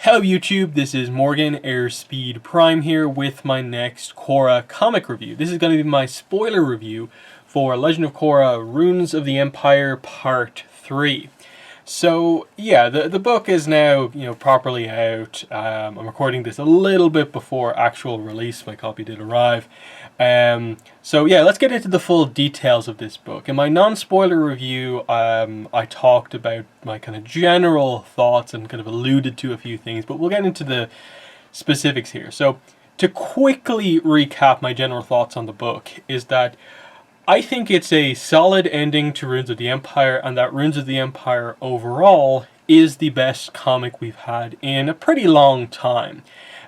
Hello YouTube, this is Morgan Airspeed Prime here with my next Korra comic review. This is going to be my spoiler review for Legend of Korra Runes of the Empire Part 3. So yeah, the book is now properly out. I'm recording this a little bit before actual release. My copy did arrive. So yeah, let's get into the full details of this book. In my non-spoiler review, I talked about my kind of general thoughts and kind of alluded to a few things, but we'll get into the specifics here. So to quickly recap my general thoughts on the book is that I think it's a solid ending to Runes of the Empire, and that Runes of the Empire overall is the best comic we've had in a pretty long time.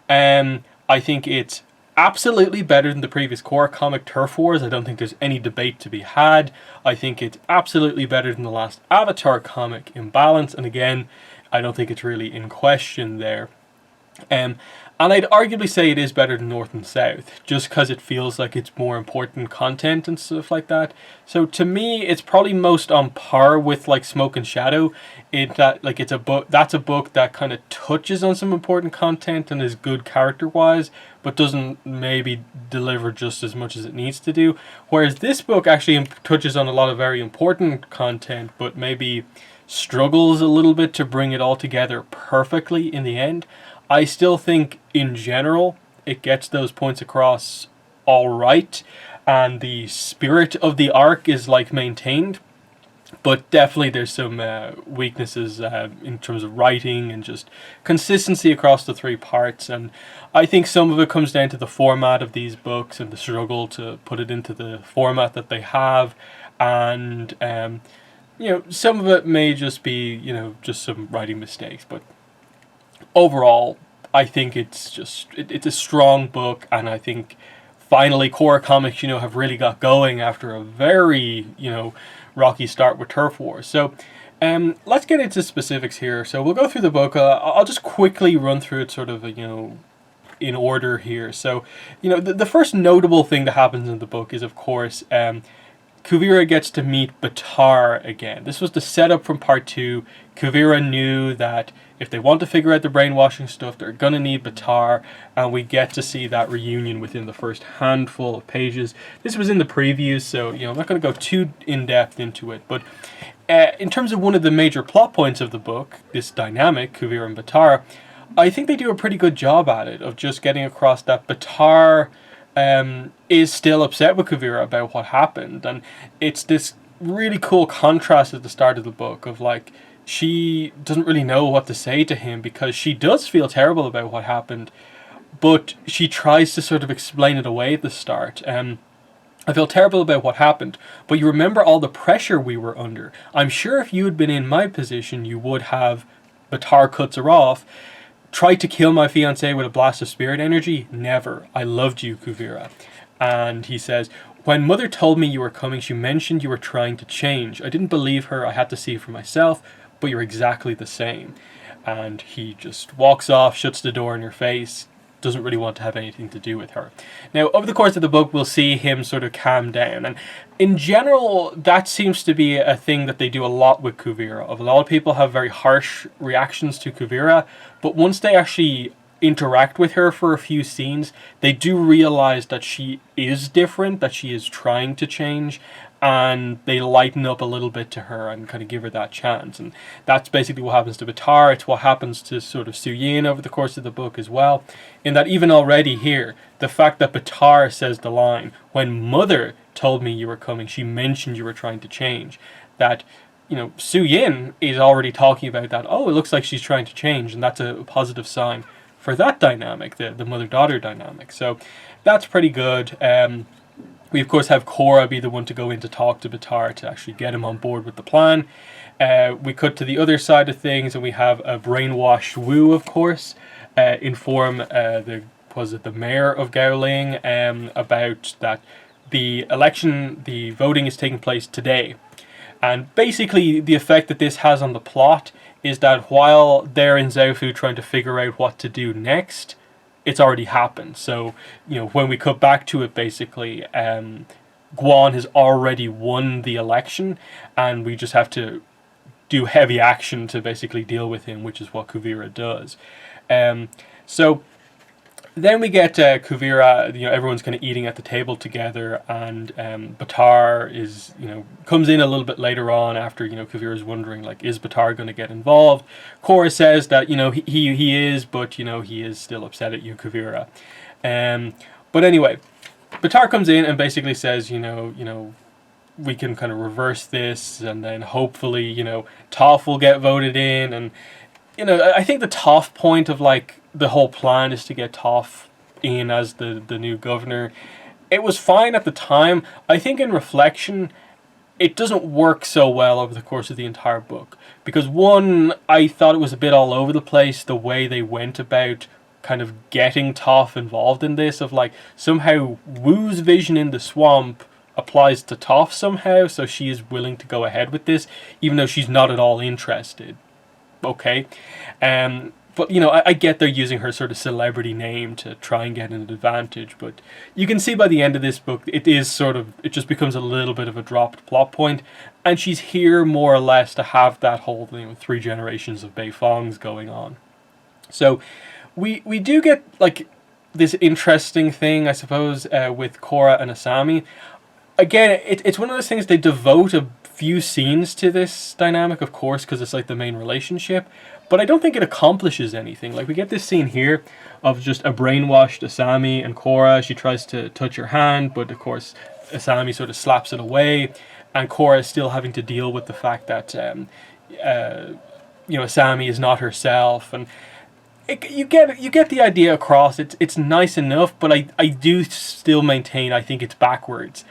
I think it's absolutely better than the previous Korra comic, Turf Wars. I don't think there's any debate to be had. I think it's absolutely better than the last Avatar comic, Imbalance, and again, I don't think it's really in question there. And I'd arguably say it is better than North and South, just because it feels like it's more important content and stuff like that. So to me, it's probably most on par with like Smoke and Shadow. It's a book that kind of touches on some important content and is good character-wise, but doesn't maybe deliver just as much as it needs to do. Whereas this book actually touches on a lot of very important content, but maybe struggles a little bit to bring it all together perfectly in the end. I still think, in general, it gets those points across all right, and the spirit of the arc is like maintained, but definitely there's some weaknesses in terms of writing and just consistency across the three parts, and I think some of it comes down to the format of these books and the struggle to put it into the format that they have, and some of it may just be just some writing mistakes, but overall, I think it's a strong book, and I think finally Korra comics, have really got going after a very, rocky start with Turf Wars. So, let's get into specifics here. So we'll go through the book. I'll just quickly run through it sort of, in order here. So, the first notable thing that happens in the book is, of course, Kuvira gets to meet Baatar again. This was the setup from part 2. Kuvira knew that if they want to figure out the brainwashing stuff, they're going to need Baatar, and we get to see that reunion within the first handful of pages. This was in the previews, so I'm not going to go too in-depth into it, but in terms of one of the major plot points of the book, this dynamic, Kuvira and Baatar, I think they do a pretty good job at it, of just getting across that Baatar is still upset with Kuvira about what happened, and it's this really cool contrast at the start of the book of like, she doesn't really know what to say to him because she does feel terrible about what happened, but she tries to sort of explain it away at the start. I feel terrible about what happened, but you remember all the pressure we were under. I'm sure if you had been in my position, you would have. Baatar cuts her off. Tried to kill my fiancé with a blast of spirit energy? Never. I loved you, Kuvira. And he says, when Mother told me you were coming, she mentioned you were trying to change. I didn't believe her. I had to see for myself, but you're exactly the same. And he just walks off, shuts the door in her face, doesn't really want to have anything to do with her. Now, over the course of the book, we'll see him sort of calm down. And in general, that seems to be a thing that they do a lot with Kuvira. A lot of people have very harsh reactions to Kuvira, but once they actually interact with her for a few scenes, they do realize that she is different, that she is trying to change, and they lighten up a little bit to her and kind of give her that chance. And that's basically what happens to Baatar. It's what happens to sort of Suyin over the course of the book as well, in that even already here, the fact that Baatar says the line, when Mother told me you were coming, she mentioned you were trying to change, that Suyin is already talking about that, oh, it looks like she's trying to change, and that's a positive sign for that dynamic, the mother-daughter dynamic. So that's pretty good. We of course have Korra be the one to go in to talk to Baatar to actually get him on board with the plan. We cut to the other side of things, and we have a brainwashed Wu, of course, inform the mayor of Gowling about that the election, the voting is taking place today. And basically the effect that this has on the plot is that while they're in Zaofu trying to figure out what to do next, it's already happened. So, when we cut back to it, basically, Guan has already won the election, and we just have to do heavy action to basically deal with him, which is what Kuvira does. So then we get Kuvira. Everyone's kind of eating at the table together, and Batar is, comes in a little bit later on after Kuvira's wondering, like, is Batar going to get involved? Korra says that he is, but he is still upset at you, Kuvira. But anyway, Batar comes in and basically says, we can kind of reverse this, and then hopefully, Toph will get voted in, and I think the Toph point of like the whole plan is to get Toph in as the new governor. It was fine at the time. I think in reflection, it doesn't work so well over the course of the entire book, because one, I thought it was a bit all over the place the way they went about kind of getting Toph involved in this, of like somehow Wu's vision in the swamp applies to Toph somehow, so she is willing to go ahead with this even though she's not at all interested. Okay. But I get they're using her sort of celebrity name to try and get an advantage, but you can see by the end of this book it just becomes a little bit of a dropped plot point, and she's here more or less to have that whole 3 generations of Beifongs going on. So we do get like this interesting thing, I suppose, with Korra and Asami. Again, it's one of those things, they devote a few scenes to this dynamic, of course, because it's like the main relationship, but I don't think it accomplishes anything. Like, we get this scene here of just a brainwashed Asami and Korra. She tries to touch her hand, but of course Asami sort of slaps it away, and Korra is still having to deal with the fact that Asami is not herself, and you get the idea across. It's nice enough, but I do still maintain I think it's backwards.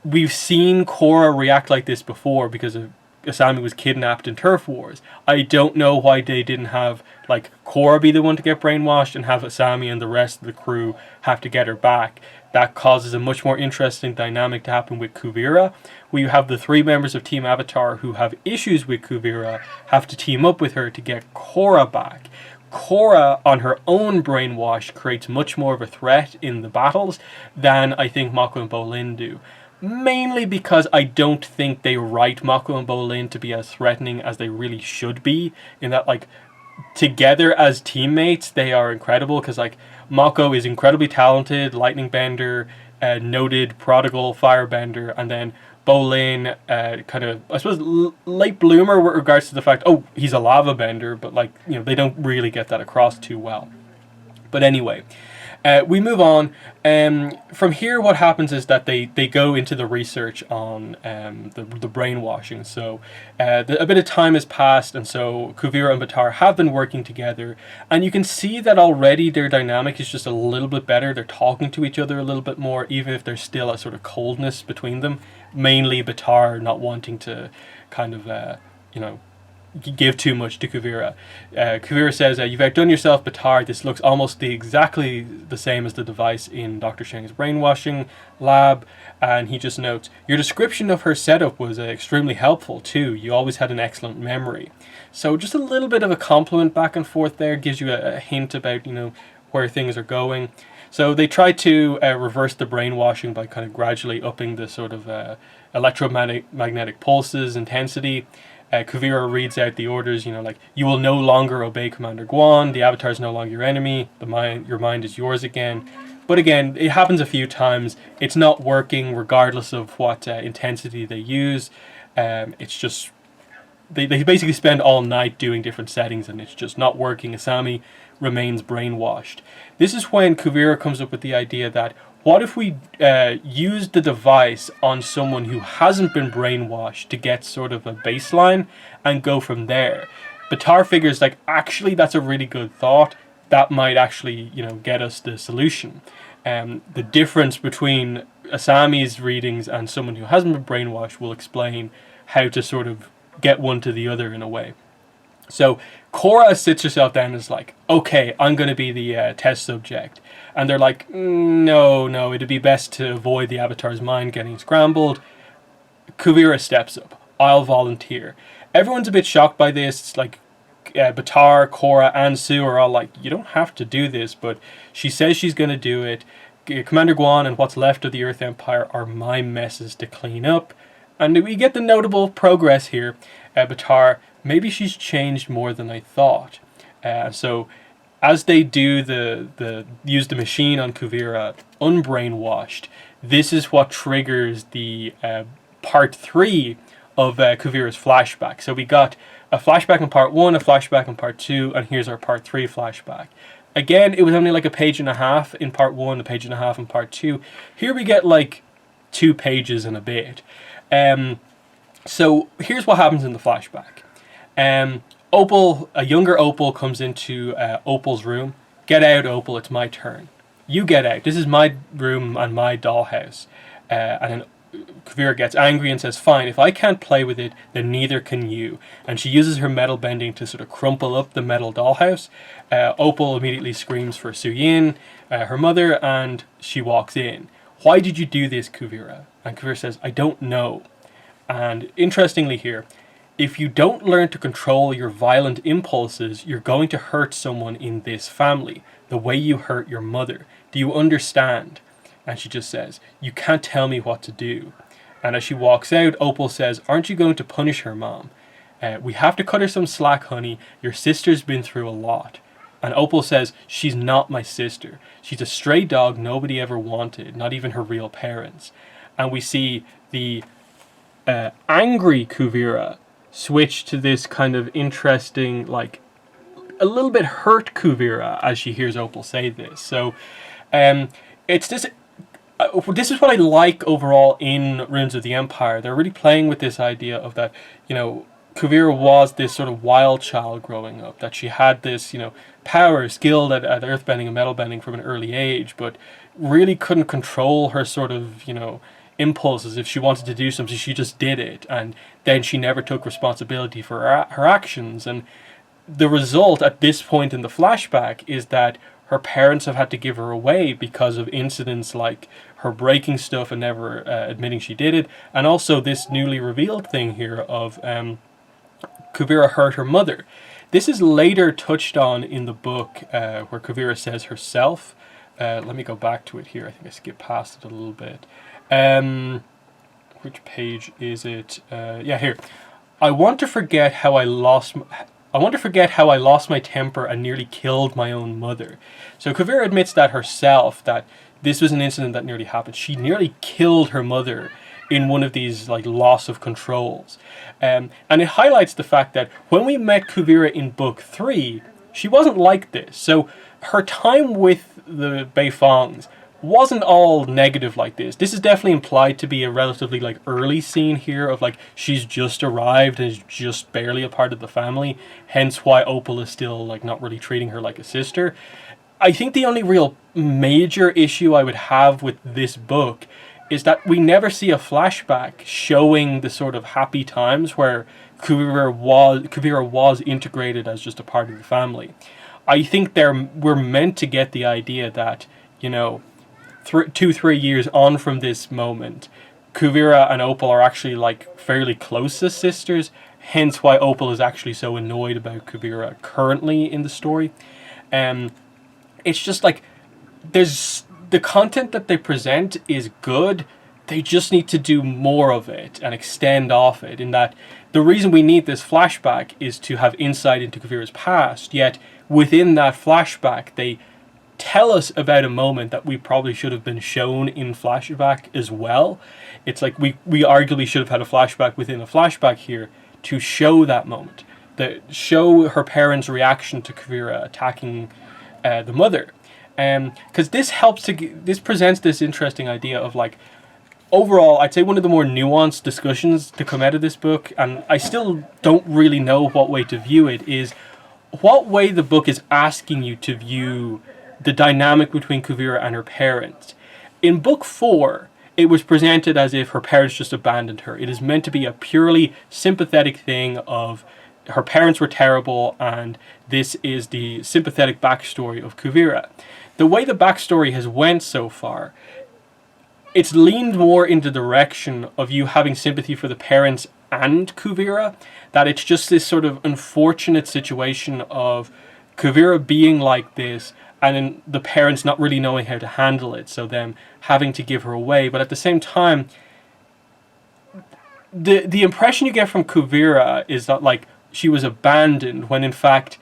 We've seen Korra react like this before because Asami was kidnapped in Turf Wars. I don't know why they didn't have like Korra be the one to get brainwashed and have Asami and the rest of the crew have to get her back. That causes a much more interesting dynamic to happen with Kuvira, where you have the 3 members of Team Avatar who have issues with Kuvira have to team up with her to get Korra back. Korra, on her own brainwash, creates much more of a threat in the battles than I think Mako and Bolin do. Mainly because I don't think they write Mako and Bolin to be as threatening as they really should be, in that, like, together as teammates, they are incredible, because, like, Mako is incredibly talented, lightning bender, noted prodigal firebender, and then Bolin, kind of, I suppose, late bloomer with regards to the fact, oh, he's a lava bender, but, like, they don't really get that across too well. But anyway, we move on. From here, what happens is that they go into the research on the brainwashing. So a bit of time has passed, and so Kuvira and Batar have been working together, and you can see that already their dynamic is just a little bit better. They're talking to each other a little bit more, even if there's still a sort of coldness between them. Mainly Batar not wanting to kind of, give too much to Kuvira. Kuvira says, you've outdone yourself, Batar. This looks almost exactly the same as the device in Dr. Sheng's brainwashing lab. And he just notes, your description of her setup was extremely helpful too. You always had an excellent memory. So just a little bit of a compliment back and forth there gives you a hint about, where things are going. So they try to reverse the brainwashing by kind of gradually upping the sort of electromagnetic pulses intensity. Kuvira reads out the orders, like, you will no longer obey Commander Guan, the Avatar is no longer your enemy, your mind is yours again. But again, it happens a few times. It's not working regardless of what intensity they use. It's just, they basically spend all night doing different settings, and it's just not working. Asami remains brainwashed. This is when Kuvira comes up with the idea that, what if we use the device on someone who hasn't been brainwashed to get sort of a baseline and go from there? Batar figures, like, actually that's a really good thought. That might actually, get us the solution. The difference between Asami's readings and someone who hasn't been brainwashed will explain how to sort of get one to the other in a way. So Korra sits herself down and is like, okay, I'm going to be the test subject. And they're like, no, it'd be best to avoid the Avatar's mind getting scrambled. Kuvira steps up. I'll volunteer. Everyone's a bit shocked by this. It's like Batar, Korra, and Sue are all like, you don't have to do this, but she says she's going to do it. Commander Guan and what's left of the Earth Empire are my messes to clean up. And we get the notable progress here. Batar, maybe she's changed more than I thought. So as they do use the machine on Kuvira, unbrainwashed, this is what triggers the part 3 of Kuvira's flashback. So we got a flashback in part 1, a flashback in part 2, and here's our part 3 flashback. Again, it was only like a page and a half in part 1, a page and a half in part 2. Here we get like 2 pages and a bit. So here's what happens in the flashback. Opal, a younger Opal, comes into Opal's room. Get out, Opal, it's my turn. You get out. This is my room and my dollhouse. And then Kuvira gets angry and says, fine, if I can't play with it, then neither can you. And she uses her metal bending to sort of crumple up the metal dollhouse. Opal immediately screams for Suyin, her mother, and she walks in. Why did you do this, Kuvira? And Kuvira says, I don't know. And interestingly here, if you don't learn to control your violent impulses, you're going to hurt someone in this family, the way you hurt your mother. Do you understand? And she just says, you can't tell me what to do. And as she walks out, Opal says, aren't you going to punish her, Mom? We have to cut her some slack, honey. Your sister's been through a lot. And Opal says, she's not my sister. She's a stray dog nobody ever wanted, not even her real parents. And we see the angry Kuvira switch to this kind of interesting, like, a little bit hurt Kuvira as she hears Opal say this. So it's this... this is what I like overall in Runes of the Empire. They're really playing with this idea of that, you know, Kuvira was this sort of wild child growing up, that she had this, you know, power, skill at earthbending and metalbending from an early age, but really couldn't control her sort of, you know, impulses. If she wanted to do something, she just did it, and then she never took responsibility for her actions. And the result at this point in the flashback is that her parents have had to give her away because of incidents like her breaking stuff and never admitting she did it, and also this newly revealed thing here of Kuvira hurt her mother. This is later touched on in the book where Kuvira says herself. Let me go back to it here. I think I skipped past it a little bit. Which page is it? Yeah, here. I want to forget how I lost my temper and nearly killed my own mother. So Kuvira admits that herself, that this was an incident that nearly happened. She nearly killed her mother in one of these like loss of controls. And it highlights the fact that when we met Kuvira in book 3, she wasn't like this. So her time with the Beifongs wasn't all negative like this. This is definitely implied to be a relatively like early scene here of like she's just arrived and is just barely a part of the family, hence why Opal is still like not really treating her like a sister. I think the only real major issue I would have with this book is that we never see a flashback showing the sort of happy times where Kuvira was integrated as just a part of the family. I think we're meant to get the idea that, you know, 2-3 years on from this moment, Kuvira and Opal are actually like fairly close as sisters, hence why Opal is actually so annoyed about Kuvira currently in the story. It's just like there's the content that they present is good. They just need to do more of it and extend off it, in that the reason we need this flashback is to have insight into Kuvira's past, yet within that flashback they tell us about a moment that we probably should have been shown in flashback as well. It's like we arguably should have had a flashback within a flashback here to show that moment, that show her parents' reaction to Kuvira attacking the mother, because this presents this interesting idea of like, overall, I'd say one of the more nuanced discussions to come out of this book, and I still don't really know what way to view it, is what way the book is asking you to view the dynamic between Kuvira and her parents. In book 4, it was presented as if her parents just abandoned her. It is meant to be a purely sympathetic thing of her parents were terrible, and this is the sympathetic backstory of Kuvira. The way the backstory has went so far, it's leaned more into the direction of you having sympathy for the parents and Kuvira, that it's just this sort of unfortunate situation of Kuvira being like this, and then the parents not really knowing how to handle it, so them having to give her away. But at the same time, the impression you get from Kuvira is that like she was abandoned, when in fact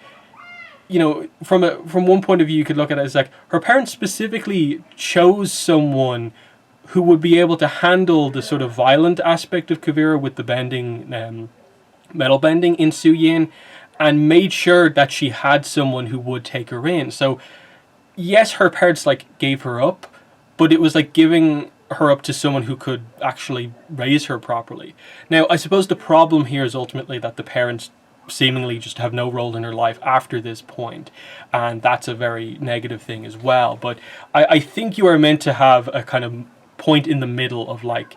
from one point of view, you could look at it as like her parents specifically chose someone who would be able to handle the sort of violent aspect of Kuvira with the bending, metal bending in Suyin, and made sure that she had someone who would take her in. So yes, her parents like gave her up, but it was like giving her up to someone who could actually raise her properly. Now, I suppose the problem here is ultimately that the parents seemingly just have no role in her life after this point, and that's a very negative thing as well. But I think you are meant to have a kind of point in the middle of like,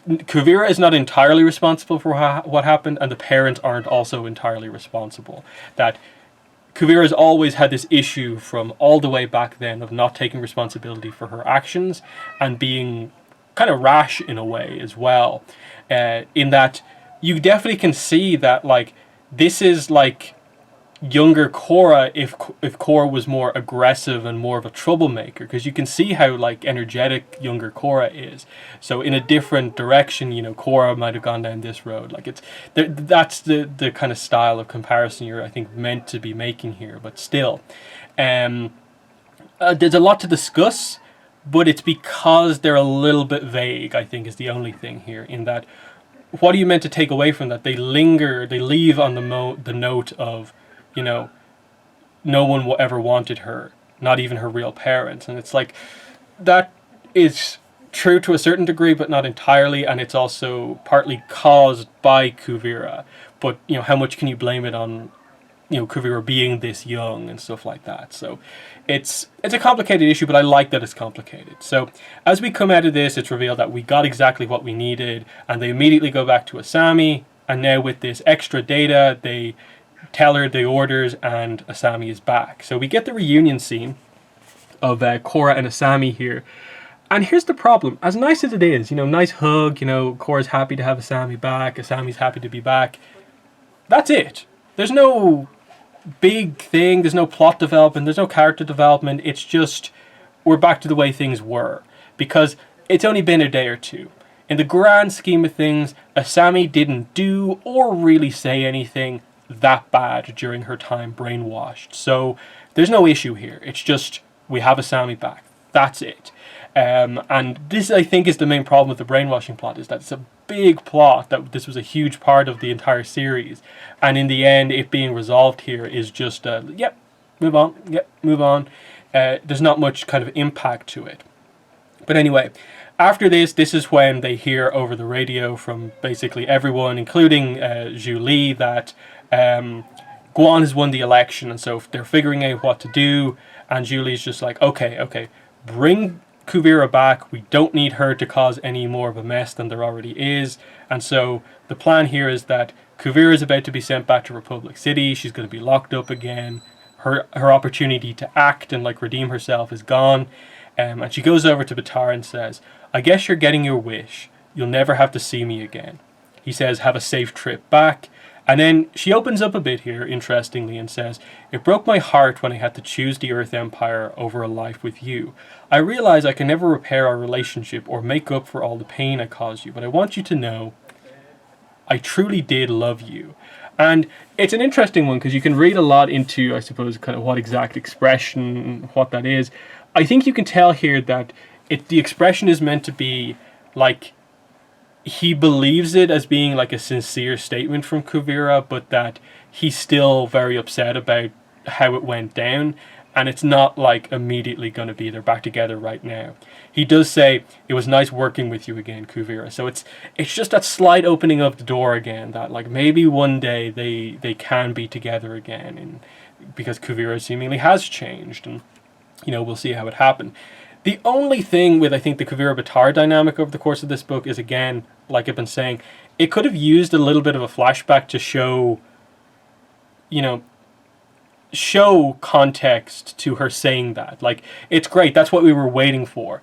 Kuvira is not entirely responsible for what happened, and the parents aren't also entirely responsible. That Kuvira has always had this issue from all the way back then of not taking responsibility for her actions and being kind of rash in a way as well. In that you definitely can see that like this is like younger Korra if Korra was more aggressive and more of a troublemaker, because you can see how like energetic younger Korra is. So in a different direction, Korra might have gone down this road. Like that's the kind of style of comparison you're, I think, meant to be making here. But still, there's a lot to discuss, but it's because they're a little bit vague, I think, is the only thing here. In that, what are you meant to take away from that? They leave on the note of, no one ever wanted her, not even her real parents. And it's like, that is true to a certain degree, but not entirely. And it's also partly caused by Kuvira. But, how much can you blame it on, Kuvira being this young and stuff like that? So it's a complicated issue, but I like that it's complicated. So as we come out of this, it's revealed that we got exactly what we needed, and they immediately go back to Asami. And now with this extra data, they tell her the orders, and Asami is back. So we get the reunion scene of Korra and Asami here. And here's the problem. As nice as it is, nice hug, Korra's happy to have Asami back, Asami's happy to be back. That's it. There's no big thing, there's no plot development, there's no character development. It's just, we're back to the way things were. Because it's only been a day or two. In the grand scheme of things, Asami didn't do or really say anything that bad during her time brainwashed. So there's no issue here. It's just, we have Asami back. That's it. And this, I think, is the main problem with the brainwashing plot, is that it's a big plot, that this was a huge part of the entire series. And in the end, it being resolved here is just, move on. There's not much kind of impact to it. But anyway, after this is when they hear over the radio from basically everyone, including Zhu Li, that Guan has won the election, and so they're figuring out what to do. And Zhu Li's just like, okay, bring Kuvira back. We don't need her to cause any more of a mess than there already is. And so the plan here is that Kuvira is about to be sent back to Republic City. She's going to be locked up again. Her opportunity to act and like redeem herself is gone. And she goes over to Baatar and says, I guess you're getting your wish. You'll never have to see me again. He says, have a safe trip back. And then she opens up a bit here, interestingly, and says, it broke my heart when I had to choose the Earth Empire over a life with you. I realize I can never repair our relationship or make up for all the pain I caused you, but I want you to know I truly did love you. And it's an interesting one because you can read a lot into, I suppose, kind of what exact expression, what that is. I think you can tell here that the expression is meant to be like, he believes it as being like a sincere statement from Kuvira, but that he's still very upset about how it went down, and it's not like immediately going to be they're back together right now. He does say, it was nice working with you again, Kuvira. So it's just that slight opening of the door again, that like maybe one day they can be together again, and because Kuvira seemingly has changed, and we'll see how it happened. The only thing with, I think, the Kuvira-Baatar dynamic over the course of this book is, again, like I've been saying, it could have used a little bit of a flashback to show, show context to her saying that. Like, it's great, that's what we were waiting for.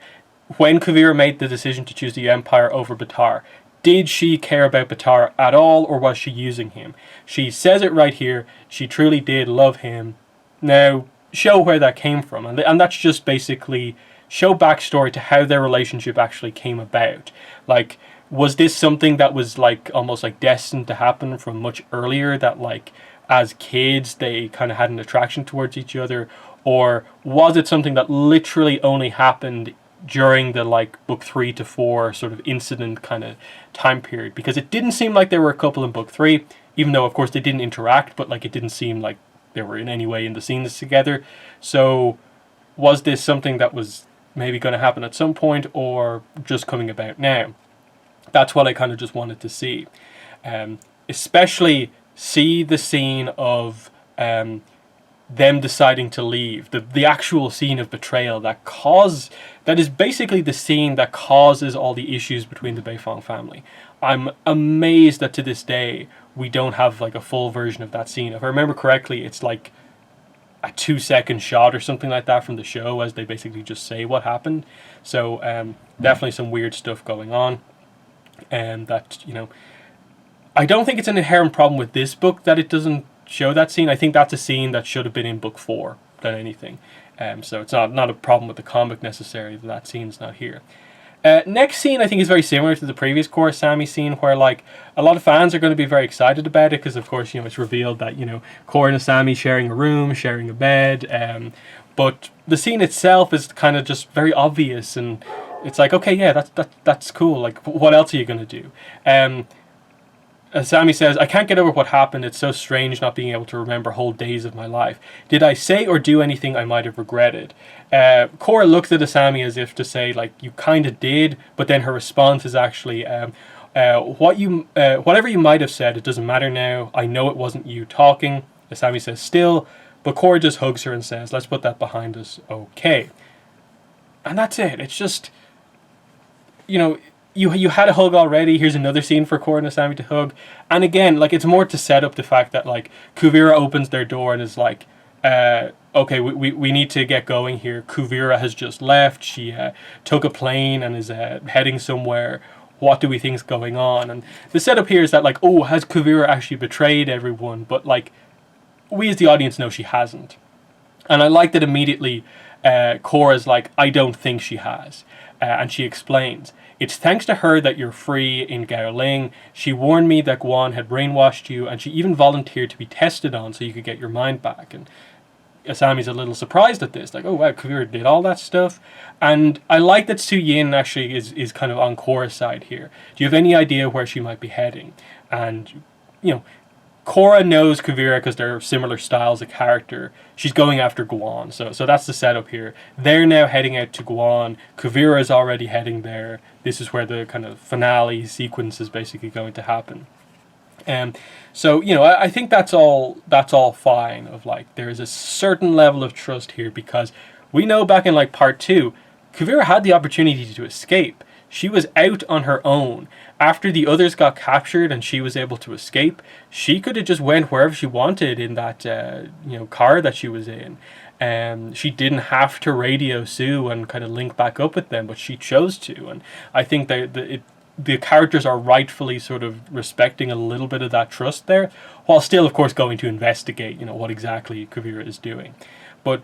When Kuvira made the decision to choose the Empire over Baatar, did she care about Baatar at all, or was she using him? She says it right here, she truly did love him. Now, show where that came from, and that's just basically show backstory to how their relationship actually came about. Like, was this something that was like almost like destined to happen from much earlier, that like as kids they kind of had an attraction towards each other, or was it something that literally only happened during the like book 3 to 4 sort of incident kind of time period? Because it didn't seem like they were a couple in book 3, even though of course they didn't interact, but like it didn't seem like they were in any way in the scenes together. So was this something that was maybe going to happen at some point, or just coming about now? That's what I kind of just wanted to see. Especially see the scene of them deciding to leave, the actual scene of betrayal that is basically the scene that causes all the issues between the Beifong family. I'm amazed that to this day we don't have like a full version of that scene. If I remember correctly, it's like a 2-second shot or something like that from the show, as they basically just say what happened. So definitely some weird stuff going on, and that, you know, I don't think it's an inherent problem with this book that it doesn't show that scene. I think that's a scene that should have been in book 4 than anything. So it's not a problem with the comic necessarily that scene's not here. Next scene I think is very similar to the previous Korra Sammy scene, where like a lot of fans are going to be very excited about it because of course, you know, it's revealed that, you know, Korra and Asami sharing a room, sharing a bed, but the scene itself is kind of just very obvious, and it's like, okay, yeah, that's cool. Like, what else are you going to do? Sammy says, I can't get over what happened. It's so strange not being able to remember whole days of my life. Did I say or do anything I might have regretted? Korra looks at Asami as if to say, like, you kind of did, but then her response is actually, whatever you might have said, it doesn't matter now. I know it wasn't you talking. Asami says, still, but Korra just hugs her and says, let's put that behind us, okay. And that's it. It's just, you know, you had a hug already. Here's another scene for Korra and Asami to hug. And again, like, it's more to set up the fact that, like, Kuvira opens their door and is like, okay, we need to get going here. Kuvira has just left. She took a plane and is heading somewhere. What do we think's going on? And the setup here is that, like, oh, has Kuvira actually betrayed everyone? But, like, we as the audience know she hasn't. And I like that immediately Korra's like, I don't think she has. And she explains, it's thanks to her that you're free in Gaoling. She warned me that Guan had brainwashed you, and she even volunteered to be tested on so you could get your mind back. And Asami's a little surprised at this, like, oh wow, Kuvira did all that stuff. And I like that Su Yin actually is kind of on Korra's side here. Do you have any idea where she might be heading? And, you know, Korra knows Kuvira because they're similar styles of character. She's going after Guan, so that's the setup here. They're now heading out to Guan. Kuvira is already heading there. This is where the kind of finale sequence is basically going to happen. So, you know, I think that's all fine. Of like, there is a certain level of trust here because we know back in like part 2, Kuvira had the opportunity to escape. She was out on her own. After the others got captured and she was able to escape, she could have just went wherever she wanted in that car that she was in. She didn't have to radio Sue and kind of link back up with them, but she chose to. And I think that the characters are rightfully sort of respecting a little bit of that trust there, while still, of course, going to investigate, you know, what exactly Kuvira is doing. But,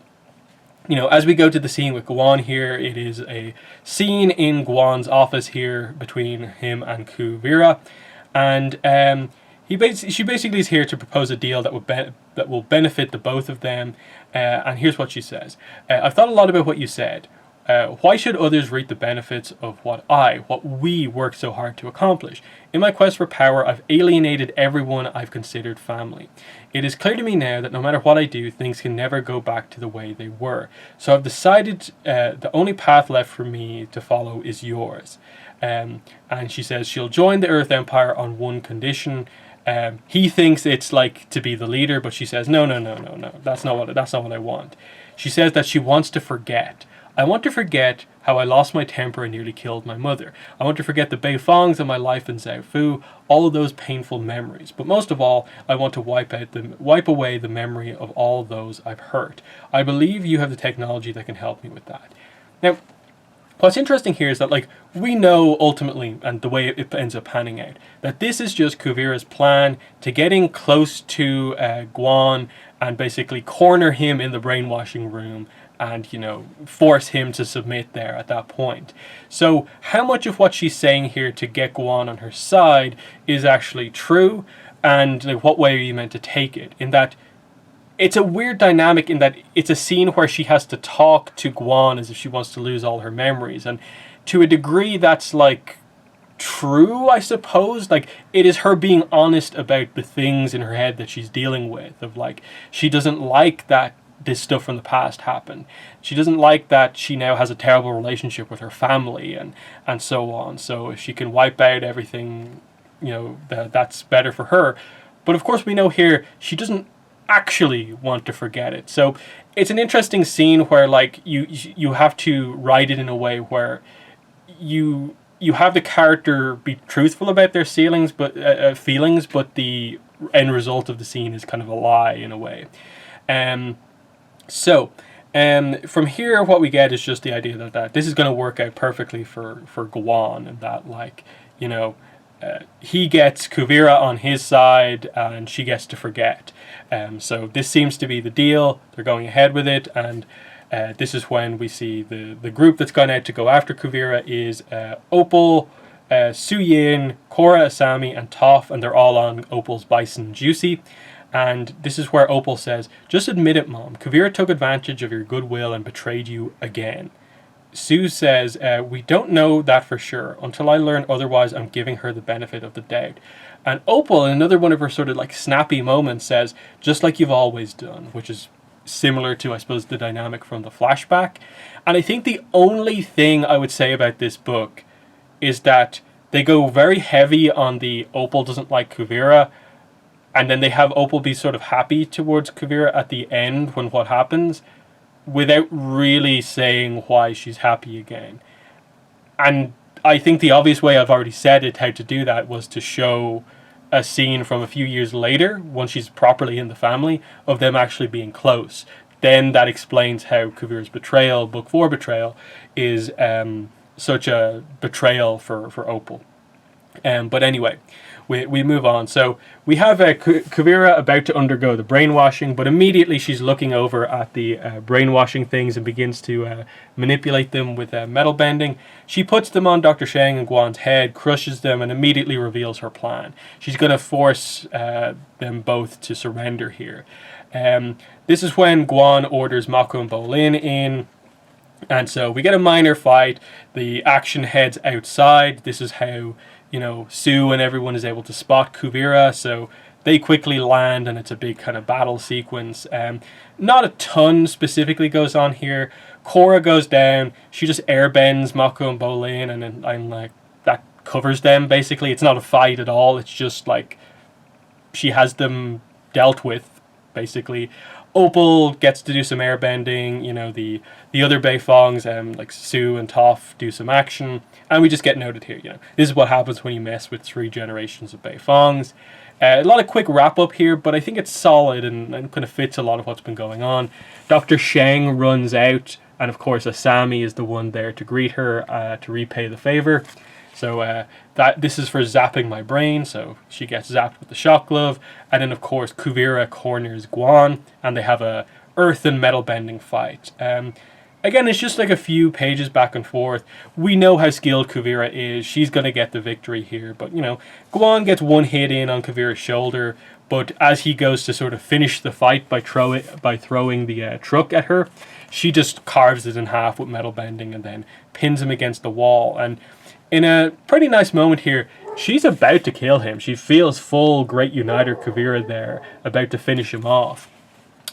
you know, as we go to the scene with Guan here, it is a scene in Guan's office here between him and Kuvira, and she basically is here to propose a deal that will benefit the both of them. And here's what she says: I've thought a lot about what you said. Why should others reap the benefits of what we worked so hard to accomplish? In my quest for power, I've alienated everyone I've considered family. It is clear to me now that no matter what I do, things can never go back to the way they were. So I've decided the only path left for me to follow is yours. And she says she'll join the Earth Empire on one condition. He thinks it's like to be the leader, but she says, no, that's not what I want. She says that she wants to forget. I want to forget how I lost my temper and nearly killed my mother. I want to forget the Beifongs and my life in Zaofu, all of those painful memories. But most of all, I want to wipe away the memory of all those I've hurt. I believe you have the technology that can help me with that. Now, what's interesting here is that, like, we know ultimately, and the way it ends up panning out, that this is just Kuvira's plan to getting close to Guan and basically corner him in the brainwashing room and, you know, force him to submit there at that point. So how much of what she's saying here to get Guan on her side is actually true, and like, what way are you meant to take it? In that, it's a weird dynamic in that it's a scene where she has to talk to Guan as if she wants to lose all her memories, and to a degree that's like true, I suppose. Like, it is her being honest about the things in her head that she's dealing with, of like, she doesn't like that this stuff from the past happened. She doesn't like that she now has a terrible relationship with her family, and so on. So if she can wipe out everything, that's better for her. But of course we know here she doesn't actually want to forget it. So it's an interesting scene where like you have to write it in a way where you have the character be truthful about their feelings, but the end result of the scene is kind of a lie in a way. So from here, what we get is just the idea that this is going to work out perfectly for Guan, and that like he gets Kuvira on his side and she gets to forget. So this seems to be the deal. They're going ahead with it, and this is when we see the group that's gone out to go after Kuvira is Opal, Suyin, Korra, Asami, and Toph, and they're all on Opal's Bison Juicy. And this is where Opal says, "Just admit it, Mom. Kuvira took advantage of your goodwill and betrayed you again." Sue says, "We don't know that for sure. Until I learn otherwise, I'm giving her the benefit of the doubt." And Opal, in another one of her sort of like snappy moments, says, "Just like you've always done," which is similar to, I suppose, the dynamic from the flashback. And I think the only thing I would say about this book is that they go very heavy on the Opal doesn't like Kuvira, and then they have Opal be sort of happy towards Kuvira at the end when what happens, without really saying why she's happy again. And I think the obvious way, I've already said it, how to do that was to show a scene from a few years later, once she's properly in the family, of them actually being close. Then that explains how Kuvira's betrayal, Book 4 betrayal, is such a betrayal for Opal. But anyway, we move on. So we have Kuvira about to undergo the brainwashing, but immediately she's looking over at the brainwashing things and begins to manipulate them with metal bending. She puts them on Dr. Shang and Guan's head, crushes them, and immediately reveals her plan. She's going to force them both to surrender here. This is when Guan orders Mako and Bolin in. And so we get a minor fight. The action heads outside. This is how Sue and everyone is able to spot Kuvira, so they quickly land, and it's a big kind of battle sequence. Not a ton specifically goes on here. Korra goes down. She just airbends Mako and Bolin, and then I'm like, that covers them, basically. It's not a fight at all. It's just like she has them dealt with, basically. Opal gets to do some airbending. The other Beifongs, like Sue and Toph, do some action, and we just get noted here. This is what happens when you mess with 3 generations of Beifongs. A lot of quick wrap up here, but I think it's solid and kind of fits a lot of what's been going on. Dr. Shang runs out, and of course Asami is the one there to greet her to repay the favor. So this is for zapping my brain, so she gets zapped with the shock glove. And then of course Kuvira corners Guan, and they have a earth and metal bending fight. Again, it's just like a few pages back and forth. We know how skilled Kuvira is. She's going to get the victory here. But, Guan gets one hit in on Kuvira's shoulder. But as he goes to sort of finish the fight by throwing the truck at her, she just carves it in half with metal bending and then pins him against the wall. And in a pretty nice moment here, she's about to kill him. She feels full Great Uniter Kuvira there, about to finish him off.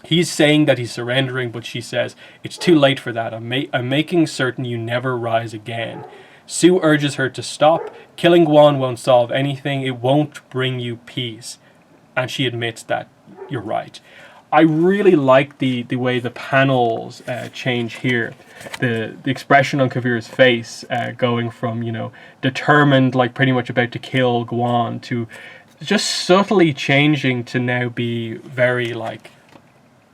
He's saying that he's surrendering, but she says, "It's too late for that. I'm making certain you never rise again." Sue urges her to stop. Killing Guan won't solve anything. It won't bring you peace. And she admits that you're right. I really like the way the panels change here. The expression on Kuvira's face going from, determined, like pretty much about to kill Guan, to just subtly changing to now be very like,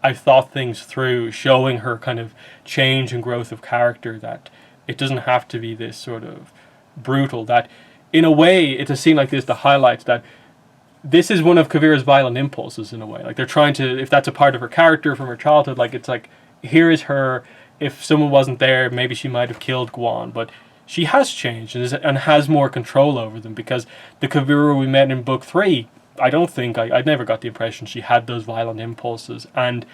I've thought things through, showing her kind of change and growth of character, that it doesn't have to be this sort of brutal. That in a way, it's a scene like this that highlights that this is one of Kuvira's violent impulses in a way. Like, they're trying to, if that's a part of her character from her childhood, like, it's like, here is her. If someone wasn't there, maybe she might have killed Guan, but she has changed and has more control over them, because the Kuvira we met in Book 3 I don't think, I never got the impression she had those violent impulses. And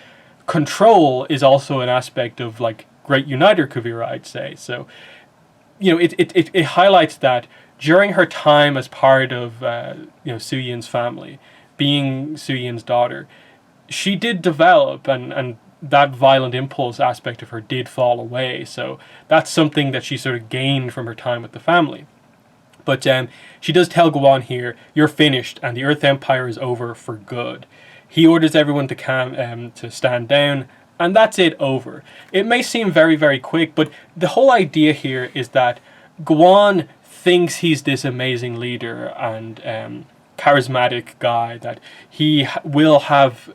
control is also an aspect of like great uniter Kuvira, I'd say. So, you know, it highlights that during her time as part of Suyin's family, being Suyin's daughter, she did develop, and that violent impulse aspect of her did fall away. So that's something that she sort of gained from her time with the family. But she does tell Guan here, "You're finished, and the Earth Empire is over for good." He orders everyone to stand down, and that's it, over. It may seem very, very quick, but the whole idea here is that Guan thinks he's this amazing leader and charismatic guy, that he will have,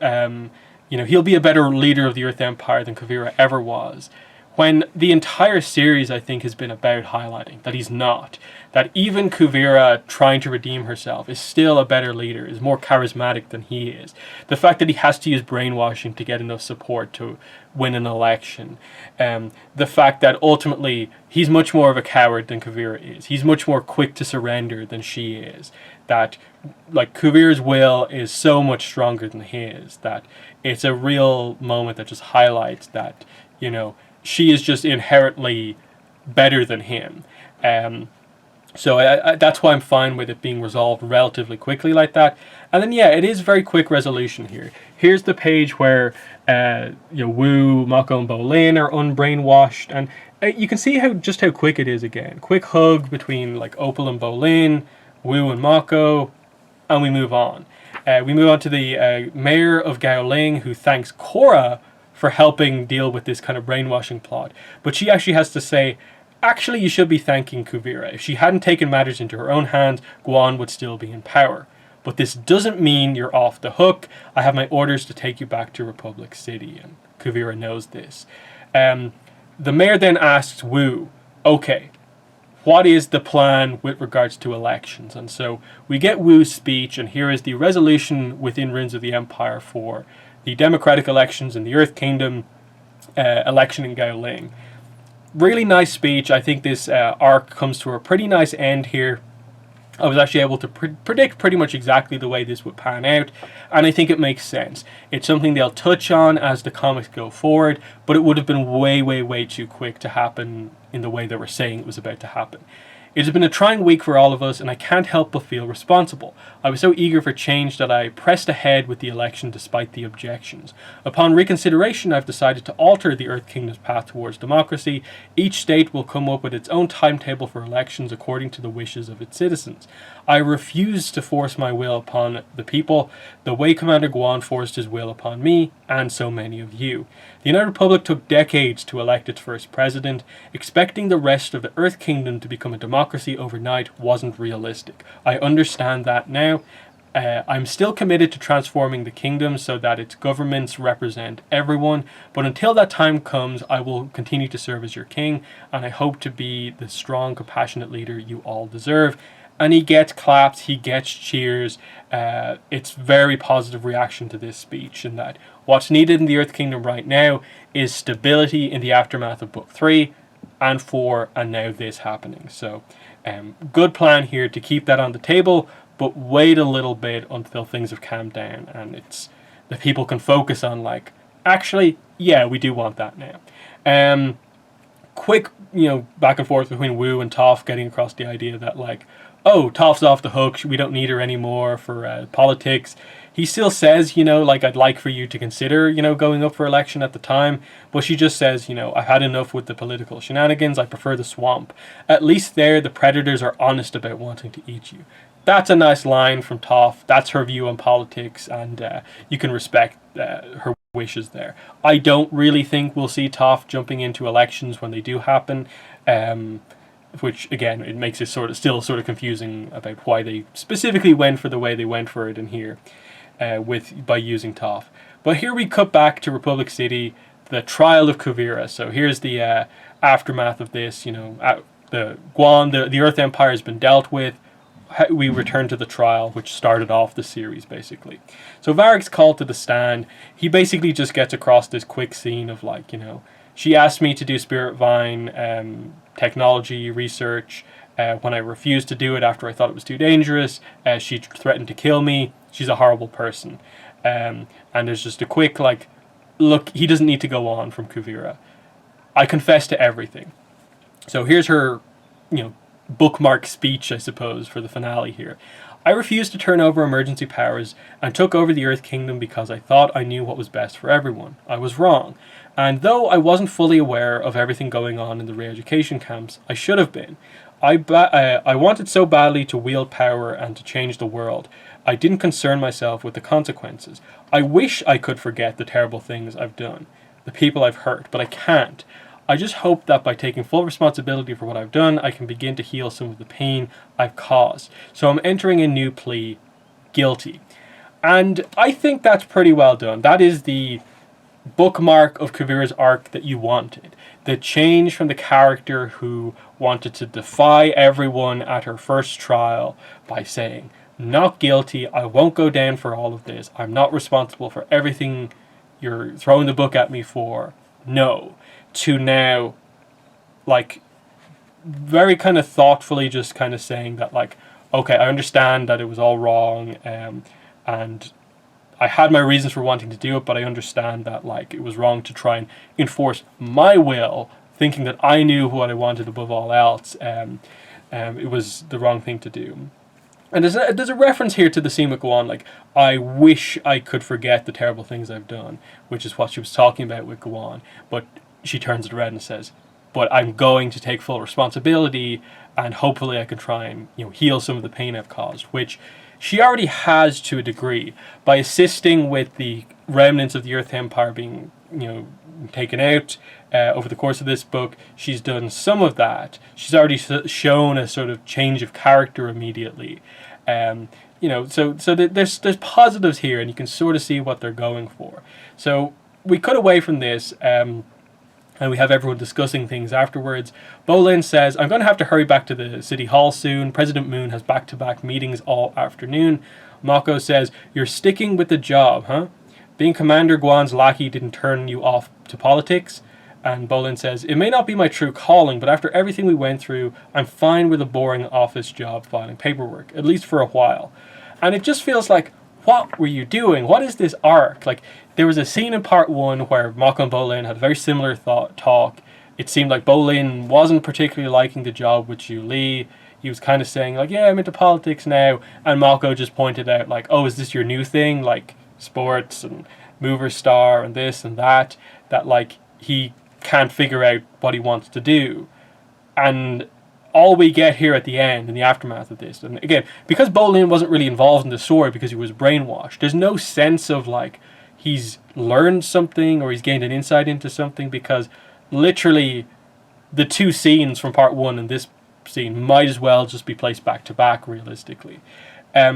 he'll be a better leader of the Earth Empire than Kuvira ever was. When the entire series, I think, has been about highlighting that he's not. That even Kuvira trying to redeem herself is still a better leader, is more charismatic than he is. The fact that he has to use brainwashing to get enough support to win an election. The fact that ultimately he's much more of a coward than Kuvira is. He's much more quick to surrender than she is. That like Kuvira's will is so much stronger than his. That it's a real moment that just highlights that, she is just inherently better than him. So that's why I'm fine with it being resolved relatively quickly like that. And then, it is very quick resolution here. Here's the page where Wu, Mako, and Bolin are unbrainwashed. And you can see how quick it is again. Quick hug between like Opal and Bolin, Wu and Mako, and we move on. We move on to the mayor of Gaoling, who thanks Korra for helping deal with this kind of brainwashing plot. But she actually has to say, actually, you should be thanking Kuvira. If she hadn't taken matters into her own hands, Guan would still be in power. But this doesn't mean you're off the hook. I have my orders to take you back to Republic City, and Kuvira knows this. The mayor then asks Wu, okay, what is the plan with regards to elections? And so we get Wu's speech, and here is the resolution within Runes of the Empire for the democratic elections in the Earth Kingdom, election in Gaoling. Really nice speech. I think this arc comes to a pretty nice end here. I was actually able to predict pretty much exactly the way this would pan out, and I think it makes sense. It's something they'll touch on as the comics go forward, but it would have been way, way, way too quick to happen in the way they were saying it was about to happen. It has been a trying week for all of us, and I can't help but feel responsible. I was so eager for change that I pressed ahead with the election despite the objections. Upon reconsideration, I've decided to alter the Earth Kingdom's path towards democracy. Each state will come up with its own timetable for elections according to the wishes of its citizens. I refuse to force my will upon the people, the way Commander Guan forced his will upon me, and so many of you. The United Republic took decades to elect its first president. Expecting the rest of the Earth Kingdom to become a democracy overnight wasn't realistic. I understand that now. I'm still committed to transforming the kingdom so that its governments represent everyone, but until that time comes, I will continue to serve as your king, and I hope to be the strong, compassionate leader you all deserve. And he gets claps, he gets cheers. It's very positive reaction to this speech, and that what's needed in the Earth Kingdom right now is stability in the aftermath of Book 3 and 4, and now this happening. So, good plan here to keep that on the table, but wait a little bit until things have calmed down and it's the people can focus on like, actually, yeah, we do want that now. Quick, back and forth between Wu and Toph getting across the idea that like, oh, Toph's off the hook, we don't need her anymore for politics. He still says, I'd like for you to consider, going up for election at the time. But she just says, I've had enough with the political shenanigans. I prefer the swamp. At least there, the predators are honest about wanting to eat you. That's a nice line from Toph. That's her view on politics, and you can respect her wishes there. I don't really think we'll see Toph jumping into elections when they do happen. Which again, it makes it still sort of confusing about why they specifically went for the way they went for it in here, by using Toph. But here we cut back to Republic City, the trial of Kuvira. So here's the aftermath of this. The Guan, the Earth Empire has been dealt with. We return to the trial, which started off the series basically. So Varric's called to the stand. He basically just gets across this quick scene of like, she asked me to do Spirit Vine technology research. When I refused to do it after I thought it was too dangerous, she threatened to kill me. she's a horrible person. And there's just a quick, like, look, he doesn't need to go on from Kuvira. I confess to everything. So here's her, bookmark speech, I suppose, for the finale here. I refused to turn over emergency powers and took over the Earth Kingdom because I thought I knew what was best for everyone. I was wrong. And though I wasn't fully aware of everything going on in the re-education camps, I should have been. I wanted so badly to wield power and to change the world. I didn't concern myself with the consequences. I wish I could forget the terrible things I've done, the people I've hurt, but I can't. I just hope that by taking full responsibility for what I've done, I can begin to heal some of the pain I've caused. So I'm entering a new plea, guilty. And I think that's pretty well done. That is the bookmark of Kuvira's arc that you wanted. The change from the character who wanted to defy everyone at her first trial by saying, not guilty, I won't go down for all of this, I'm not responsible for everything you're throwing the book at me for, no. To now, like, very kind of thoughtfully just kind of saying that, like, okay, I understand that it was all wrong, and I had my reasons for wanting to do it, but I understand that, like, it was wrong to try and enforce my will, thinking that I knew what I wanted above all else. It was the wrong thing to do. And there's a reference here to the scene with Gwan, like, I wish I could forget the terrible things I've done, which is what she was talking about with Gwan, but she turns it around and says, but I'm going to take full responsibility, and hopefully I can try and heal some of the pain I've caused, which she already has to a degree by assisting with the remnants of the Earth Empire being taken out over the course of this book. She's done some of that. She's already shown a sort of change of character immediately. So there's positives here, and you can sort of see what they're going for. So we cut away from this. And we have everyone discussing things afterwards. Bolin says, I'm going to have to hurry back to the city hall soon. President Moon has back-to-back meetings all afternoon. Mako says, you're sticking with the job, huh? Being Commander Guan's lackey didn't turn you off to politics? And Bolin says, it may not be my true calling, but after everything we went through, I'm fine with a boring office job filing paperwork, at least for a while. And it just feels like, what were you doing? What is this arc? Like, there was a scene in part 1 where Mako and Bolin had a very similar talk. It seemed like Bolin wasn't particularly liking the job with Ju Li. He was kind of saying, like, yeah, I'm into politics now. And Mako just pointed out, like, oh, is this your new thing? Like, sports and Mover Star and this and that. That, like, he can't figure out what he wants to do. And all we get here at the end, in the aftermath of this, and again, because Bolin wasn't really involved in the story because he was brainwashed, there's no sense of, like, he's learned something or he's gained an insight into something, because literally the two scenes from part 1 and this scene might as well just be placed back to back, realistically.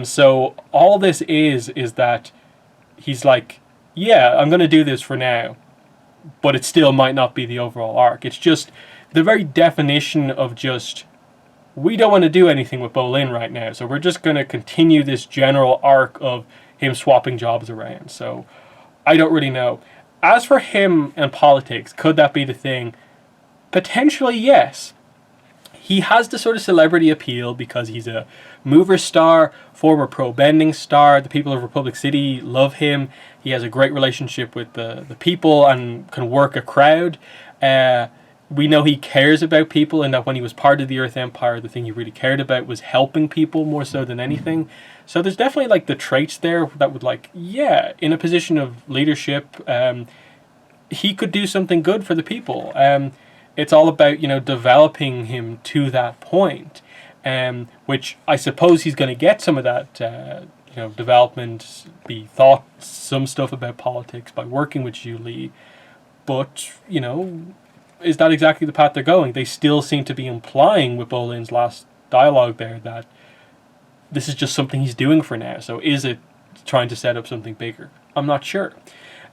So all this is that he's like, yeah, I'm going to do this for now, but it still might not be the overall arc. It's just the very definition of just, we don't want to do anything with Bolin right now, so we're just going to continue this general arc of him swapping jobs around. So I don't really know. As for him and politics, could that be the thing? Potentially, yes. He has the sort of celebrity appeal because he's a mover star, former pro-bending star. The people of Republic City love him. He has a great relationship with the people and can work a crowd. We know he cares about people, and that when he was part of the Earth Empire, the thing he really cared about was helping people more so than anything. So there's definitely, like, the traits there that would, like, yeah, in a position of leadership, he could do something good for the people. It's all about, developing him to that point, which I suppose he's going to get some of that, development, be thought some stuff about politics by working with Ju Li. But, is that exactly the path they're going? They still seem to be implying with Bolin's last dialogue there that this is just something he's doing for now. So is it trying to set up something bigger? I'm not sure.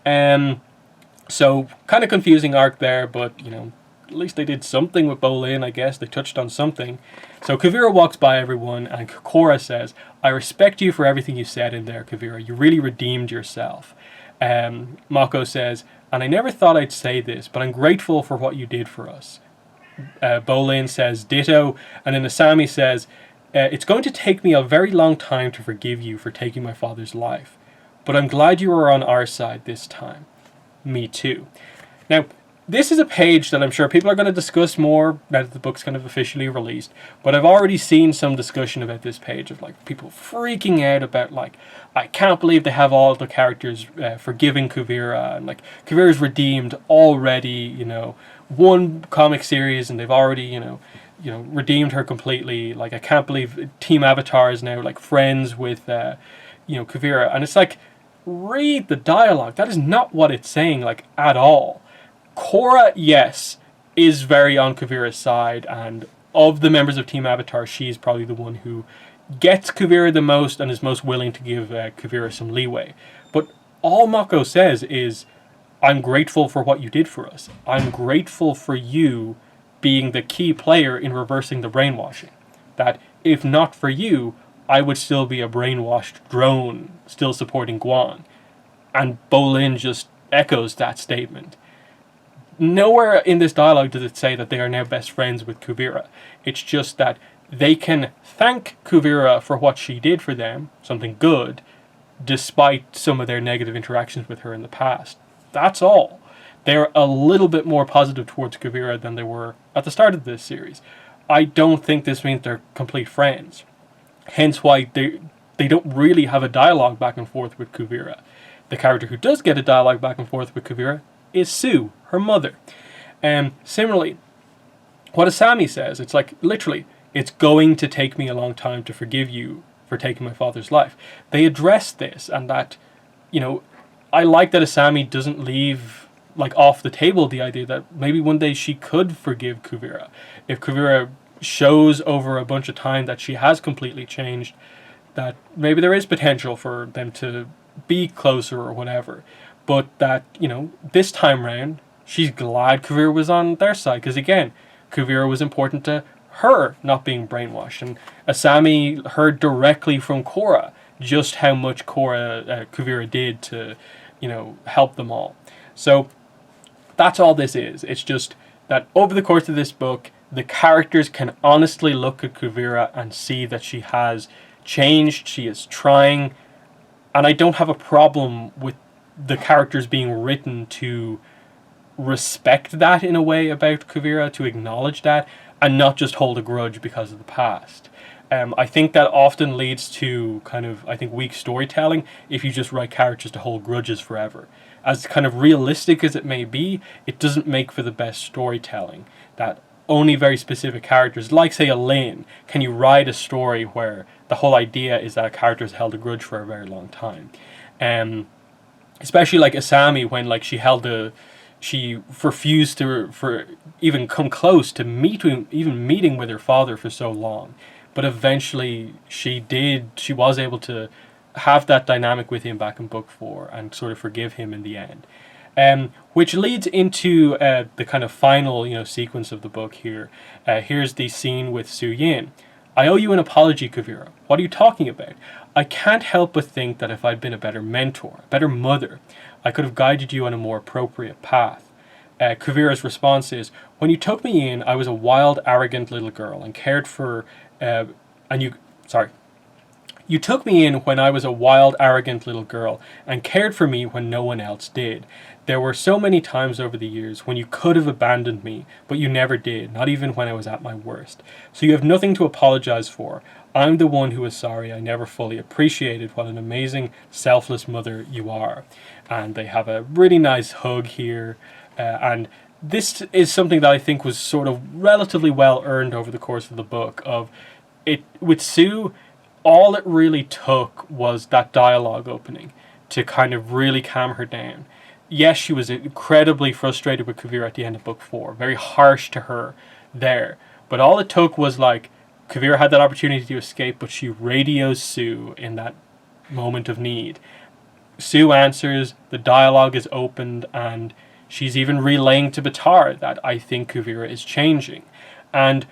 So kind of confusing arc there, but at least they did something with Bolin, I guess. They touched on something. So Kuvira walks by everyone, and Korra says, I respect you for everything you said in there, Kuvira. You really redeemed yourself. Mako says, and I never thought I'd say this, but I'm grateful for what you did for us. Bolin says ditto, and then Asami says, It's going to take me a very long time to forgive you for taking my father's life, but I'm glad you were on our side this time. Me too. Now, this is a page that I'm sure people are going to discuss more now that the book's kind of officially released, but I've already seen some discussion about this page of like people freaking out about like, I can't believe they have all the characters forgiving Kuvira, and like Kuvira's redeemed already, you know, one comic series and they've already, redeemed her completely. Like, I can't believe Team Avatar is now like friends with Kuvira. And it's like, read the dialogue. That is not what it's saying, like, at all. Korra, yes, is very on Kuvira's side, and of the members of Team Avatar, she's probably the one who gets Kuvira the most and is most willing to give Kuvira some leeway. But all Mako says is, I'm grateful for what you did for us. I'm grateful for you being the key player in reversing the brainwashing. That if not for you, I would still be a brainwashed drone still supporting Guan. And Bolin just echoes that statement. Nowhere in this dialogue does it say that they are now best friends with Kuvira. It's just that they can thank Kuvira for what she did for them, something good, despite some of their negative interactions with her in the past. That's all. They're a little bit more positive towards Kuvira than they were at the start of this series. I don't think this means they're complete friends. Hence why they don't really have a dialogue back and forth with Kuvira. The character who does get a dialogue back and forth with Kuvira is Sue, her mother. Similarly, what Asami says, it's like, literally, it's going to take me a long time to forgive you for taking my father's life. They address this, and that, I like that Asami doesn't leave like off the table the idea that maybe one day she could forgive Kuvira. If Kuvira shows over a bunch of time that she has completely changed, that maybe there is potential for them to be closer or whatever. But that, this time round, she's glad Kuvira was on their side, because again, Kuvira was important to her not being brainwashed. And Asami heard directly from Korra just how much Kuvira did to, help them all. So that's all this is. It's just that over the course of this book, the characters can honestly look at Kuvira and see that she has changed, she is trying, and I don't have a problem with the characters being written to respect that in a way about Kuvira, to acknowledge that, and not just hold a grudge because of the past. I think that often leads to weak storytelling if you just write characters to hold grudges forever. As kind of realistic as it may be, it doesn't make for the best storytelling. That only very specific characters, like say a Lin, can you write a story where the whole idea is that a character has held a grudge for a very long time. Especially like Asami, when like she refused for even come close to meeting with her father for so long. But eventually she was able to have that dynamic with him back in book 4 and sort of forgive him in the end. Which leads into the kind of final sequence of the book here. Here's the scene with Su Yin. I owe you an apology, Kuvira. What are you talking about? I can't help but think that if I'd been a better mentor, a better mother, I could have guided you on a more appropriate path. Kuvira's response is, when you took me in, I was a wild, arrogant little girl and cared for... You took me in when I was a wild, arrogant little girl and cared for me when no one else did. There were so many times over the years when you could have abandoned me, but you never did, not even when I was at my worst. So you have nothing to apologize for. I'm the one who is sorry I never fully appreciated what an amazing, selfless mother you are. And they have a really nice hug here, and this is something that I think was sort of relatively well earned over the course of the book. With Sue, all it really took was that dialogue opening to kind of really calm her down. Yes, she was incredibly frustrated with Kuvira at the end of book 4, very harsh to her there. But all it took was like, Kuvira had that opportunity to escape, but she radios Sue in that moment of need. Sue answers, the dialogue is opened, and she's even relaying to Batar that I think Kuvira is changing. And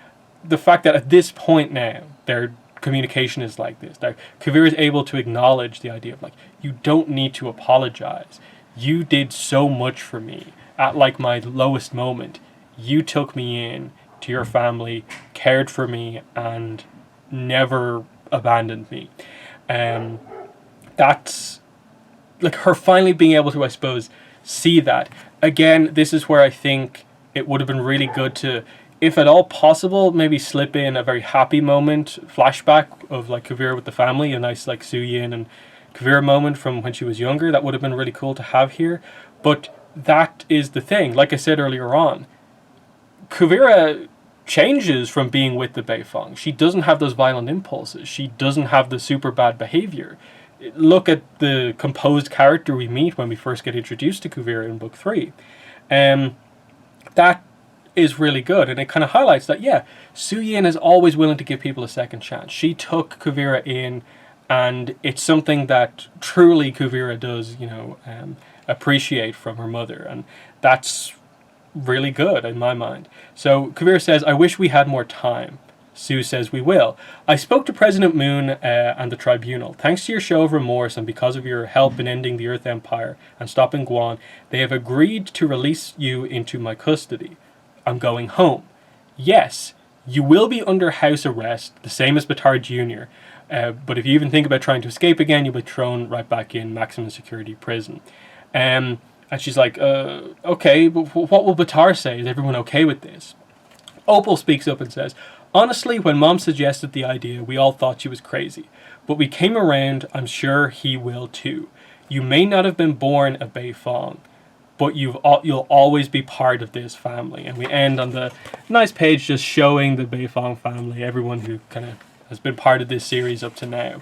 the fact that at this point now, their communication is like this, that Kuvira is able to acknowledge the idea of like, you don't need to apologize. You did so much for me at like my lowest moment. You took me in to your family, cared for me, and never abandoned me. That's like her finally being able to, I suppose, see that. Again, this is where I think it would have been really good to, if at all possible, maybe slip in a very happy moment, flashback of like Kuvira with the family, a nice like Suyin and Kuvira moment from when she was younger. That would have been really cool to have here. But that is the thing. Like I said earlier on, Kuvira changes from being with the Beifong. She doesn't have those violent impulses. She doesn't have the super bad behavior. Look at the composed character we meet when we first get introduced to Kuvira in book 3. That is really good, and it kind of highlights that, yeah, Suyin is always willing to give people a second chance. She took Kuvira in, and it's something that truly Kuvira does, appreciate from her mother, and that's really good in my mind. So Kuvira says, I wish we had more time. Sue says, we will. I spoke to President Moon and the Tribunal. Thanks to your show of remorse and because of your help in ending the Earth Empire and stopping Guan, they have agreed to release you into my custody. I'm going home. Yes, you will be under house arrest, the same as Batar Jr., but if you even think about trying to escape again, you'll be thrown right back in maximum security prison. And she's like, okay, but what will Batar say? Is everyone okay with this? Opal speaks up and says, honestly, when Mom suggested the idea, we all thought she was crazy. But we came around, I'm sure he will too. You may not have been born a Beifong, but you'll always be part of this family. And we end on the nice page just showing the Beifong family, everyone who kind of has been part of this series up to now.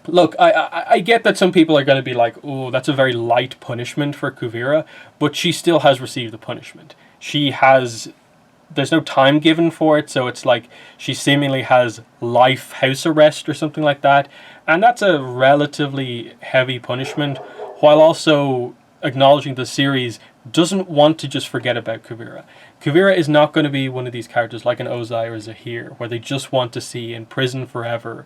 Look, I get that some people are going to be like, oh, that's a very light punishment for Kuvira, but she still has received the punishment. There's no time given for it, so it's like she seemingly has life house arrest or something like that, and that's a relatively heavy punishment, while also acknowledging the series doesn't want to just forget about Kuvira. Kuvira is not going to be one of these characters like an Ozai or Zahir, where they just want to see in prison forever.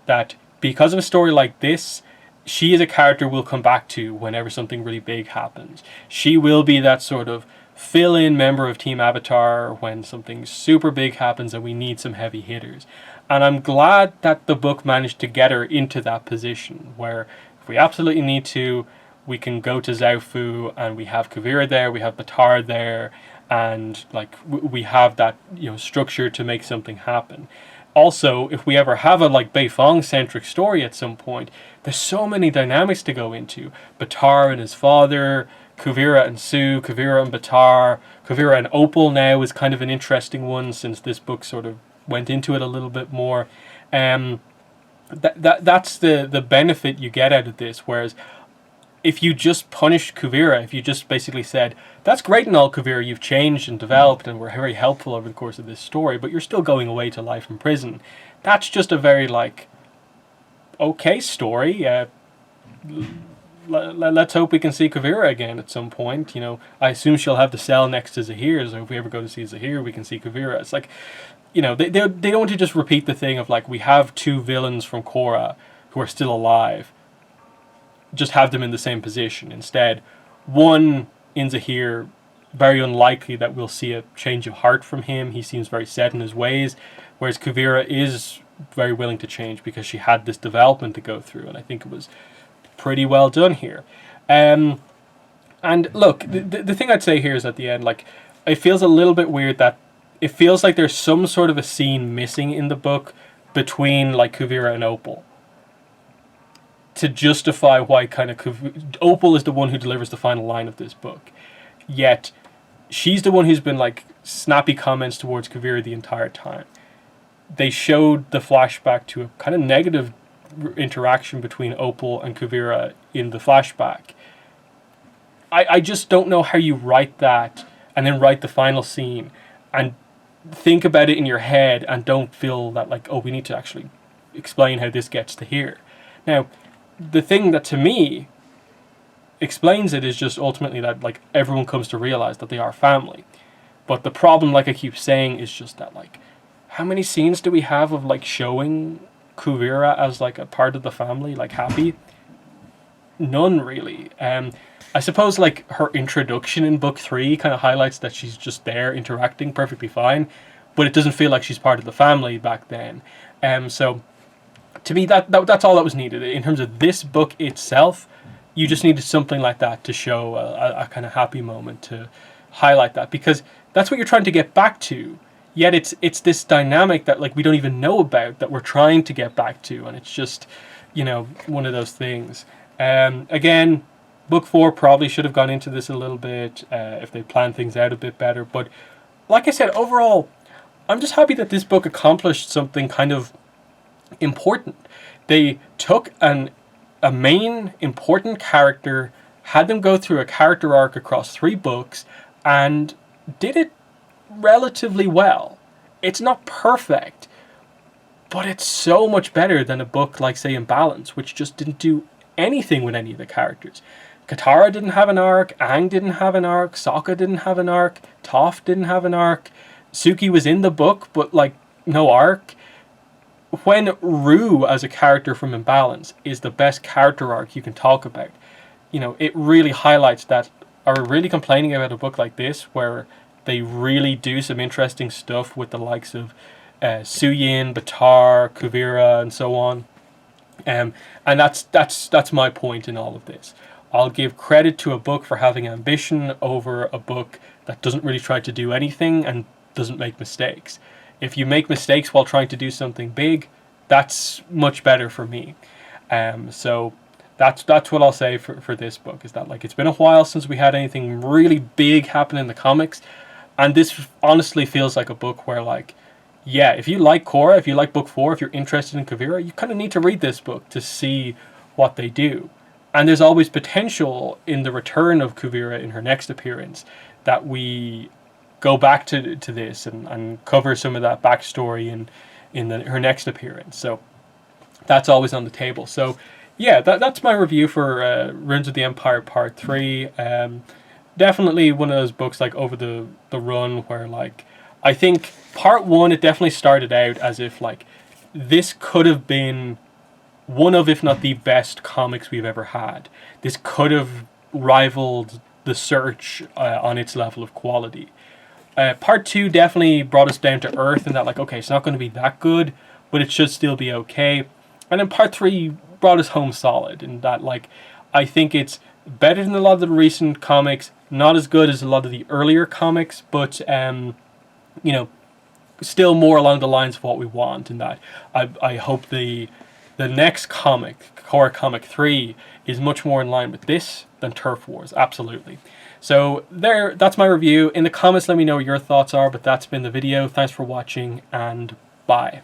That because of a story like this, she is a character we'll come back to whenever something really big happens. She will be that sort of fill-in member of Team Avatar when something super big happens and we need some heavy hitters. And I'm glad that the book managed to get her into that position where if we absolutely need to, we can go to Zaofu and we have Kuvira there, we have Batar there, and like we have that structure to make something happen. Also, if we ever have a like Beifong centric story at some point, there's so many dynamics to go into. Batar and his father, Kuvira and Sue, Kuvira and Batar, Kuvira and Opal now is kind of an interesting one since this book sort of went into it a little bit more. That's the benefit you get out of this. Whereas if you just punished Kuvira, if you just basically said, that's great and all, Kuvira, you've changed and developed and were very helpful over the course of this story, but you're still going away to life in prison. That's just a very like, okay story. Let's hope we can see Kuvira again at some point. I assume she'll have the cell next to Zahir, so if we ever go to see Zahir, we can see Kuvira. It's like, they don't want to just repeat the thing of like, we have two villains from Korra who are still alive, just have them in the same position. Instead, one in Zahir, very unlikely that we'll see a change of heart from him. He seems very set in his ways, whereas Kuvira is very willing to change because she had this development to go through, and I think it was pretty well done here. And look, the thing I'd say here is at the end, like, it feels a little bit weird that it feels like there's some sort of a scene missing in the book between like Kuvira and Opal to justify why kind of Opal is the one who delivers the final line of this book. Yet she's the one who's been like snappy comments towards Kuvira the entire time. They showed the flashback to a kind of negative interaction between Opal and Kuvira in the flashback. I just don't know how you write that and then write the final scene and think about it in your head and don't feel that like, oh, we need to actually explain how this gets to here. Now, the thing that to me explains it is just ultimately that like everyone comes to realize that they are family. But the problem, like I keep saying, is just that like, how many scenes do we have of like showing Kuvira as like a part of the family, like happy? None really. I suppose like her introduction in book 3 kind of highlights that she's just there interacting perfectly fine, but it doesn't feel like she's part of the family back then. So to me, that's all that was needed. In terms of this book itself, you just needed something like that to show a kind of happy moment, to highlight that, because that's what you're trying to get back to. Yet it's this dynamic that like we don't even know about, that we're trying to get back to, and it's just, you know, one of those things. Again, book 4 probably should have gone into this a little bit if they planned things out a bit better. But like I said, overall, I'm just happy that this book accomplished something kind of important. They took a main important character, had them go through a character arc across 3 books, and did it relatively well. It's not perfect, but it's so much better than a book like, say, Imbalance, which just didn't do anything with any of the characters. Katara didn't have an arc, Aang didn't have an arc, Sokka didn't have an arc, Toph didn't have an arc, Suki was in the book, but like, no arc. When Rue as a character from Imbalance is the best character arc you can talk about, you know, it really highlights that. Are we really complaining about a book like this where they really do some interesting stuff with the likes of Suyin, Batar, Kuvira, and so on? And that's my point in all of this. I'll give credit to a book for having ambition over a book that doesn't really try to do anything and doesn't make mistakes. If you make mistakes while trying to do something big, that's much better for me. So that's what I'll say for this book, is that like it's been a while since we had anything really big happen in the comics, and this honestly feels like a book where, like, yeah, if you like Korra, if you like book 4, if you're interested in Kuvira, you kind of need to read this book to see what they do. And there's always potential in the return of Kuvira in her next appearance that we go back to this and cover some of that backstory in her next appearance. So that's always on the table. So yeah, that's my review for Runes of the Empire Part 3. Definitely one of those books like over the run where, like, I think Part 1, it definitely started out as if like this could have been one of, if not the best comics we've ever had. This could have rivaled The Search on its level of quality. Part 2 definitely brought us down to earth, and that like, okay, it's not going to be that good, but it should still be okay. And then Part 3 brought us home solid, in that like I think it's better than a lot of the recent comics, not as good as a lot of the earlier comics, but you know, still more along the lines of what we want. In that I hope the next comic, Korra Comic 3, is much more in line with this than Turf Wars, absolutely. So that's my review. In the comments, let me know what your thoughts are, but that's been the video. Thanks for watching, and bye.